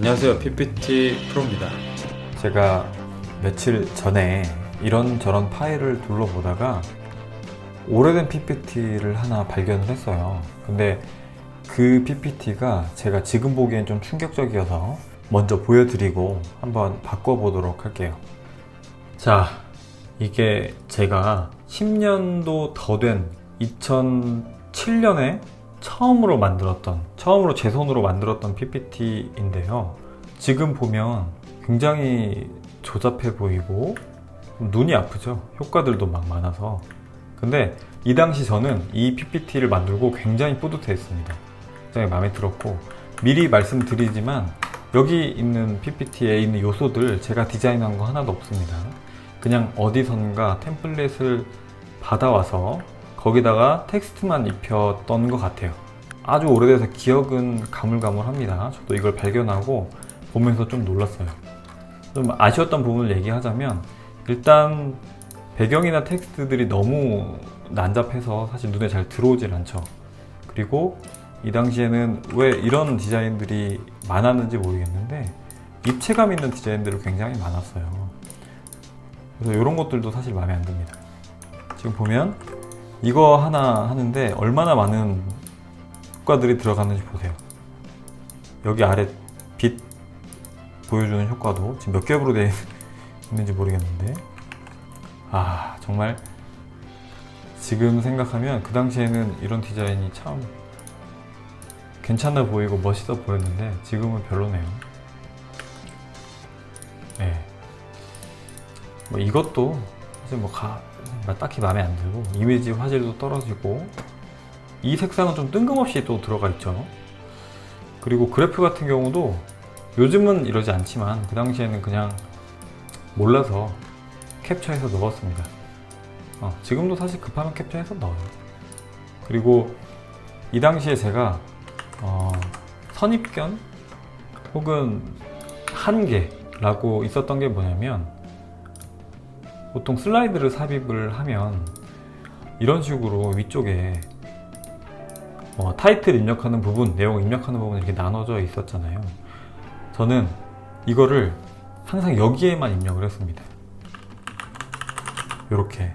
안녕하세요, PPT 프로입니다. 제가 며칠 전에 이런저런 파일을 둘러보다가 오래된 PPT를 하나 발견을 했어요. 근데 그 PPT가 제가 지금 보기엔 좀 충격적이어서 먼저 보여드리고 한번 바꿔보도록 할게요. 자, 이게 제가 10년도 더 된 2007년에 처음으로 제 손으로 만들었던 PPT인데요. 지금 보면 굉장히 조잡해 보이고 눈이 아프죠. 효과들도 막 많아서. 근데 이 당시 저는 이 PPT를 만들고 굉장히 뿌듯했습니다. 굉장히 마음에 들었고, 미리 말씀드리지만 여기 있는 PPT에 있는 요소들 제가 디자인한 거 하나도 없습니다. 그냥 어디선가 템플릿을 받아와서 거기다가 텍스트만 입혔던 것 같아요. 아주 오래돼서 기억은 가물가물합니다. 저도 이걸 발견하고 보면서 좀 놀랐어요. 좀 아쉬웠던 부분을 얘기하자면, 일단 배경이나 텍스트들이 너무 난잡해서 사실 눈에 잘 들어오질 않죠. 그리고 이 당시에는 왜 이런 디자인들이 많았는지 모르겠는데 입체감 있는 디자인들이 굉장히 많았어요. 그래서 이런 것들도 사실 마음에 안 듭니다. 지금 보면 이거 하나 하는데 얼마나 많은 효과들이 들어갔는지 보세요. 여기 아래 빛 보여주는 효과도 지금 몇 겹으로 되어 있는지 모르겠는데, 정말 지금 생각하면 그 당시에는 이런 디자인이 참 괜찮아 보이고 멋있어 보였는데 지금은 별로네요. 네. 뭐 이것도 사실 딱히 마음에 안 들고, 이미지 화질도 떨어지고, 이 색상은 좀 뜬금없이 또 들어가 있죠. 그리고 그래프 같은 경우도 요즘은 이러지 않지만 그 당시에는 그냥 몰라서 캡처해서 넣었습니다. 지금도 사실 급하면 캡처해서 넣어요. 그리고 이 당시에 제가 선입견 혹은 한계라고 있었던 게 뭐냐면, 보통 슬라이드를 삽입을 하면 이런 식으로 위쪽에 타이틀 입력하는 부분, 내용 입력하는 부분 이렇게 나눠져 있었잖아요. 저는 이거를 항상 여기에만 입력을 했습니다. 이렇게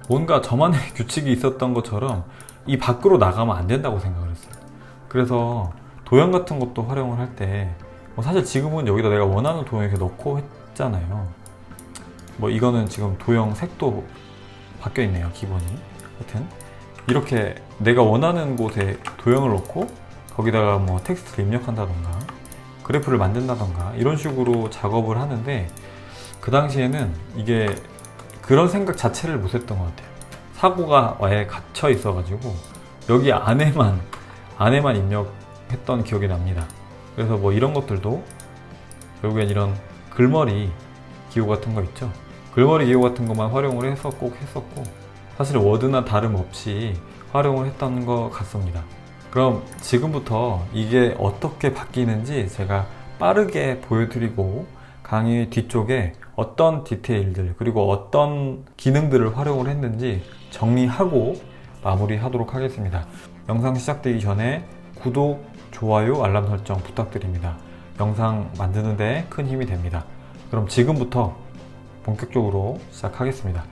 뭔가 저만의 규칙이 있었던 것처럼 이 밖으로 나가면 안 된다고 생각을 했어요. 그래서 도형 같은 것도 활용을 할 때 사실 지금은 여기다 내가 원하는 도형 이렇게 넣고 했잖아요. 이거는 지금 도형 색도 바뀌어 있네요, 기본이. 하여튼 이렇게 내가 원하는 곳에 도형을 넣고 거기다가 텍스트를 입력한다던가 그래프를 만든다던가 이런 식으로 작업을 하는데, 그 당시에는 이게 그런 생각 자체를 못 했던 것 같아요. 사고가 아예 갇혀 있어가지고 여기 안에만 입력했던 기억이 납니다. 그래서 이런 것들도 결국엔 이런 글머리 기호 같은 거 있죠. 글머리 기호 같은 것만 활용을 해서 꼭 했었고, 사실 워드나 다름없이 활용을 했던 것 같습니다. 그럼 지금부터 이게 어떻게 바뀌는지 제가 빠르게 보여드리고, 강의 뒤쪽에 어떤 디테일들 그리고 어떤 기능들을 활용을 했는지 정리하고 마무리하도록 하겠습니다. 영상 시작되기 전에 구독, 좋아요, 알람 설정 부탁드립니다. 영상 만드는 데 큰 힘이 됩니다. 그럼 지금부터 본격적으로 시작하겠습니다.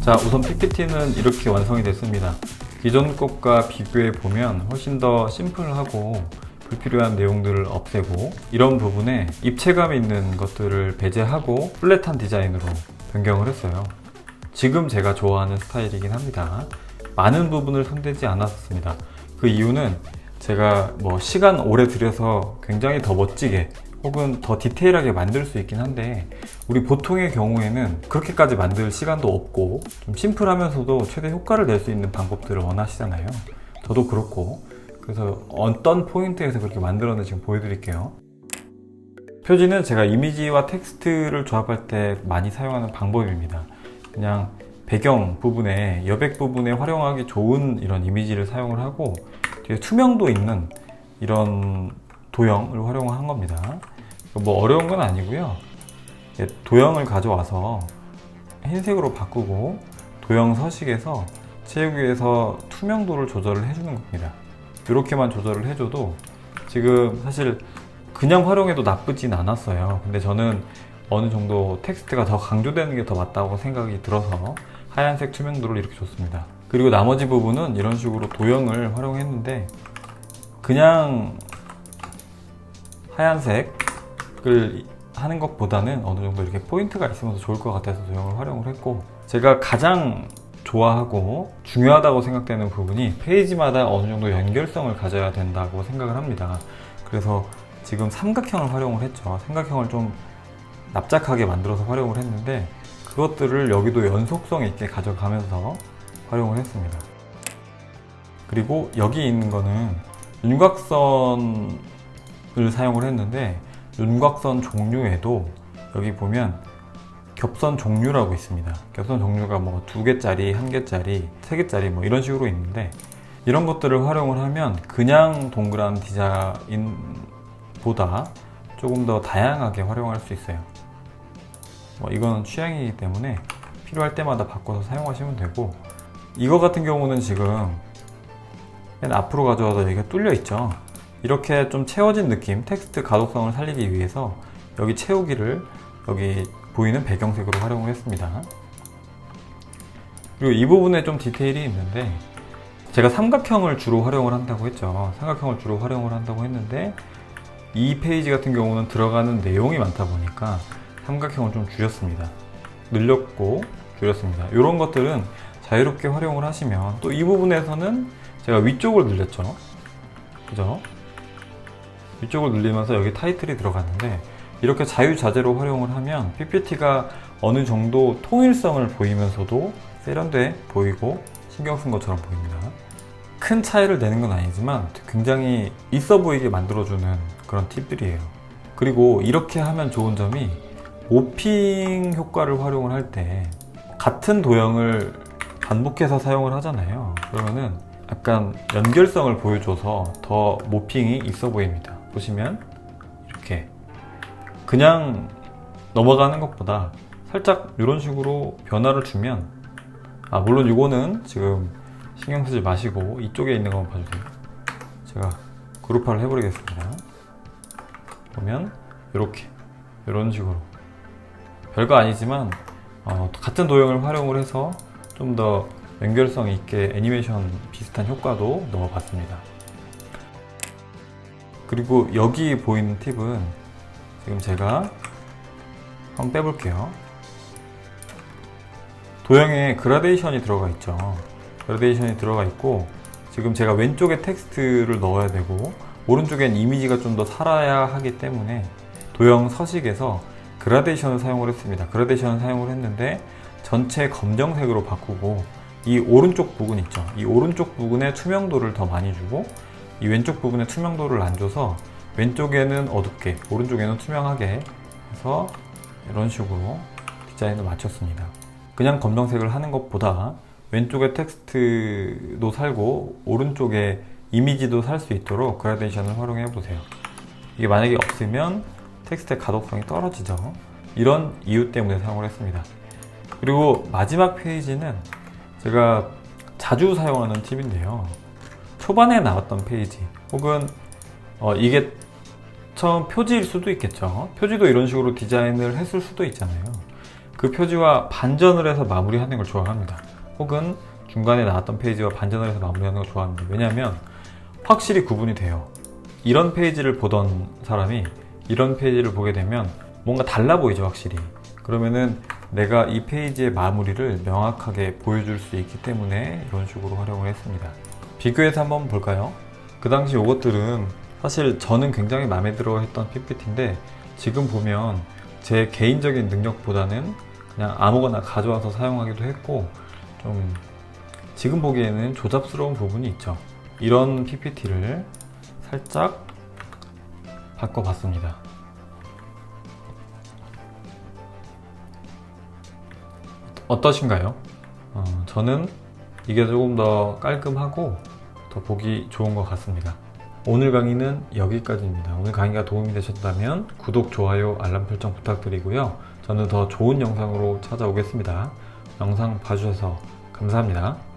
자, 우선 PPT는 이렇게 완성이 됐습니다. 기존 것과 비교해 보면 훨씬 더 심플하고 불필요한 내용들을 없애고 이런 부분에 입체감 있는 것들을 배제하고 플랫한 디자인으로 변경을 했어요. 지금 제가 좋아하는 스타일이긴 합니다. 많은 부분을 손대지 않았습니다. 그 이유는 제가 시간 오래 들여서 굉장히 더 멋지게 혹은 더 디테일하게 만들 수 있긴 한데 우리 보통의 경우에는 그렇게까지 만들 시간도 없고 좀 심플하면서도 최대 효과를 낼 수 있는 방법들을 원하시잖아요. 저도 그렇고 그래서 어떤 포인트에서 그렇게 만들었는지 지금 보여드릴게요. 표지는 제가 이미지와 텍스트를 조합할 때 많이 사용하는 방법입니다. 그냥 배경 부분에 여백 부분에 활용하기 좋은 이런 이미지를 사용을 하고 뒤에 투명도 있는 이런 도형을 활용한 겁니다. 어려운 건 아니고요. 도형을 가져와서 흰색으로 바꾸고 도형 서식에서 채우기에서 투명도를 조절을 해주는 겁니다. 이렇게만 조절을 해줘도 지금 사실 그냥 활용해도 나쁘진 않았어요. 근데 저는 어느 정도 텍스트가 더 강조되는 게 더 맞다고 생각이 들어서 하얀색 투명도를 이렇게 줬습니다. 그리고 나머지 부분은 이런 식으로 도형을 활용했는데 그냥 하얀색을 하는 것보다는 어느 정도 이렇게 포인트가 있으면 더 좋을 것 같아서 도형을 활용을 했고, 제가 가장 좋아하고 중요하다고 생각되는 부분이 페이지마다 어느 정도 연결성을 가져야 된다고 생각을 합니다. 그래서 지금 삼각형을 활용을 했죠. 삼각형을 좀 납작하게 만들어서 활용을 했는데 그것들을 여기도 연속성 있게 가져가면서 활용을 했습니다. 그리고 여기 있는 거는 윤곽선을 사용을 했는데 윤곽선 종류에도 여기 보면 겹선 종류라고 있습니다. 겹선 종류가 2개짜리, 1개짜리, 3개짜리 이런 식으로 있는데 이런 것들을 활용을 하면 그냥 동그란 디자인보다 조금 더 다양하게 활용할 수 있어요. 이건 취향이기 때문에 필요할 때마다 바꿔서 사용하시면 되고, 이거 같은 경우는 지금 맨 앞으로 가져와서 여기가 뚫려 있죠. 이렇게 좀 채워진 느낌, 텍스트 가독성을 살리기 위해서 여기 채우기를 여기 보이는 배경색으로 활용을 했습니다. 그리고 이 부분에 좀 디테일이 있는데 제가 삼각형을 주로 활용을 한다고 했죠. 삼각형을 주로 활용을 한다고 했는데 이 페이지 같은 경우는 들어가는 내용이 많다 보니까 삼각형을 좀 줄였습니다. 늘렸고 줄였습니다. 이런 것들은 자유롭게 활용을 하시면, 또 이 부분에서는 제가 위쪽을 늘렸죠. 그죠? 위쪽을 늘리면서 여기 타이틀이 들어갔는데 이렇게 자유자재로 활용을 하면 PPT가 어느 정도 통일성을 보이면서도 세련돼 보이고 신경 쓴 것처럼 보입니다. 큰 차이를 내는 건 아니지만 굉장히 있어 보이게 만들어주는 그런 팁들이에요. 그리고 이렇게 하면 좋은 점이 모핑 효과를 활용을 할 때 같은 도형을 반복해서 사용을 하잖아요. 그러면은 약간 연결성을 보여줘서 더 모핑이 있어 보입니다. 보시면 이렇게 그냥 넘어가는 것보다 살짝 이런 식으로 변화를 주면, 물론 이거는 지금 신경 쓰지 마시고 이쪽에 있는 거 한번 봐주세요. 제가 그룹화를 해버리겠습니다. 보면 이렇게 이런 식으로 별거 아니지만 같은 도형을 활용을 해서 좀 더 연결성 있게 애니메이션 비슷한 효과도 넣어봤습니다. 그리고 여기 보이는 팁은 지금 제가 한번 빼볼게요. 도형에 그라데이션이 들어가 있죠. 그라데이션이 들어가 있고 지금 제가 왼쪽에 텍스트를 넣어야 되고 오른쪽엔 이미지가 좀 더 살아야 하기 때문에 도형 서식에서 그라데이션을 사용을 했습니다. 그라데이션을 사용을 했는데 전체 검정색으로 바꾸고 이 오른쪽 부분 있죠. 이 오른쪽 부분에 투명도를 더 많이 주고 이 왼쪽 부분에 투명도를 안 줘서 왼쪽에는 어둡게 오른쪽에는 투명하게 해서 이런 식으로 디자인을 맞췄습니다. 그냥 검정색을 하는 것보다 왼쪽에 텍스트도 살고 오른쪽에 이미지도 살 수 있도록 그라데이션을 활용해 보세요. 이게 만약에 없으면 텍스트의 가독성이 떨어지죠. 이런 이유 때문에 사용을 했습니다. 그리고 마지막 페이지는 제가 자주 사용하는 팁인데요. 초반에 나왔던 페이지 혹은 이게 처음 표지일 수도 있겠죠. 표지도 이런 식으로 디자인을 했을 수도 있잖아요. 그 표지와 반전을 해서 마무리하는 걸 좋아합니다. 혹은 중간에 나왔던 페이지와 반전을 해서 마무리하는 걸 좋아합니다. 왜냐하면 확실히 구분이 돼요. 이런 페이지를 보던 사람이 이런 페이지를 보게 되면 뭔가 달라 보이죠, 확실히. 그러면은 내가 이 페이지의 마무리를 명확하게 보여줄 수 있기 때문에 이런 식으로 활용을 했습니다. 비교해서 한번 볼까요? 그 당시 이것들은 사실 저는 굉장히 마음에 들어 했던 PPT인데 지금 보면 제 개인적인 능력보다는 그냥 아무거나 가져와서 사용하기도 했고 좀 지금 보기에는 조잡스러운 부분이 있죠. 이런 PPT를 살짝 바꿔봤습니다. 어떠신가요? 저는 이게 조금 더 깔끔하고 더 보기 좋은 것 같습니다. 오늘 강의는 여기까지입니다. 오늘 강의가 도움이 되셨다면 구독, 좋아요, 알람 설정 부탁드리고요. 저는 더 좋은 영상으로 찾아오겠습니다. 영상 봐주셔서 감사합니다.